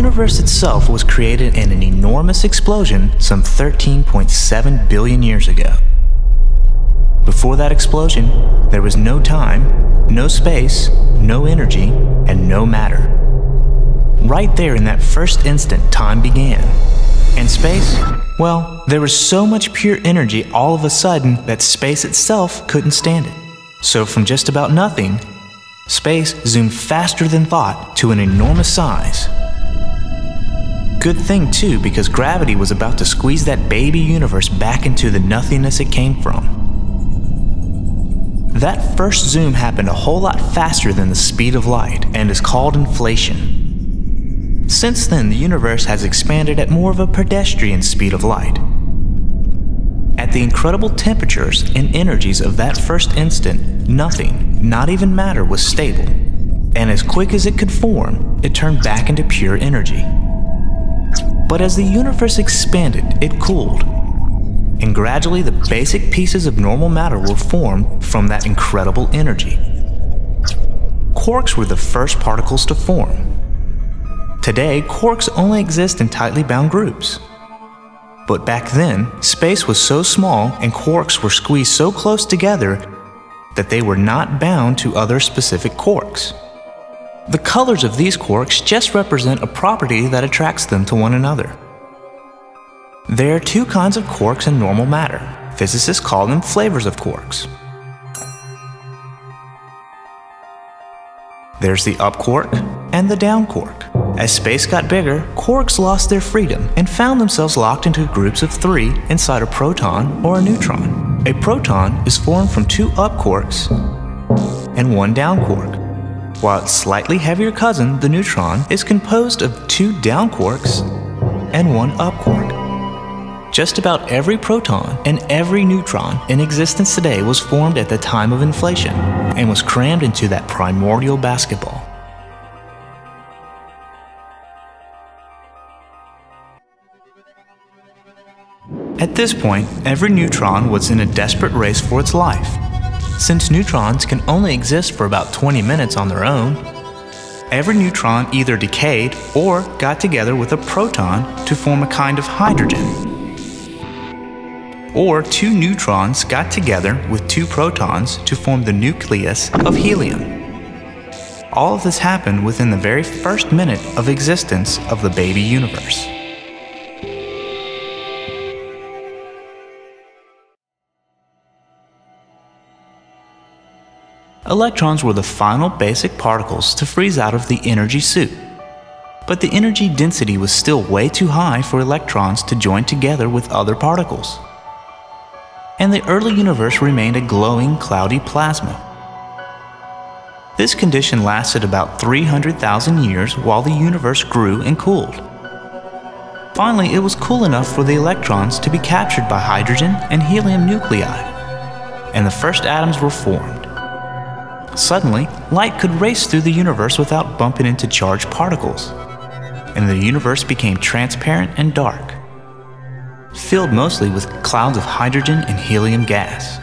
universe itself was created in an enormous explosion some 13.7 billion years ago. Before that explosion, there was no time, no space, no energy, and no matter. Right there in that first instant, time began. And space? Well, there was so much pure energy all of a sudden that space itself couldn't stand it. So from just about nothing, space zoomed faster than thought to an enormous size. Good thing too, because gravity was about to squeeze that baby universe back into the nothingness it came from. That first zoom happened a whole lot faster than the speed of light and is called inflation. Since then, the universe has expanded at more of a pedestrian speed of light. At the incredible temperatures and energies of that first instant, nothing, not even matter, was stable. And as quick as it could form, it turned back into pure energy. But as the universe expanded, it cooled. And gradually the basic pieces of normal matter were formed from that incredible energy. Quarks were the first particles to form. Today, quarks only exist in tightly bound groups. But back then, space was so small and quarks were squeezed so close together that they were not bound to other specific quarks. The colors of these quarks just represent a property that attracts them to one another. There are two kinds of quarks in normal matter. Physicists call them flavors of quarks. There's the up quark and the down quark. As space got bigger, quarks lost their freedom and found themselves locked into groups of 3 inside a proton or a neutron. A proton is formed from 2 up quarks and 1 down quark, while its slightly heavier cousin, the neutron, is composed of 2 down quarks and 1 up quark. Just about every proton and every neutron in existence today was formed at the time of inflation and was crammed into that primordial basketball. At this point, every neutron was in a desperate race for its life. Since neutrons can only exist for about 20 minutes on their own, every neutron either decayed or got together with a proton to form a kind of hydrogen. Or 2 neutrons got together with 2 protons to form the nucleus of helium. All of this happened within the very first minute of existence of the baby universe. Electrons were the final basic particles to freeze out of the energy soup. But the energy density was still way too high for electrons to join together with other particles. And the early universe remained a glowing, cloudy plasma. This condition lasted about 300,000 years while the universe grew and cooled. Finally, it was cool enough for the electrons to be captured by hydrogen and helium nuclei, and the first atoms were formed. Suddenly, light could race through the universe without bumping into charged particles, and the universe became transparent and dark, filled mostly with clouds of hydrogen and helium gas.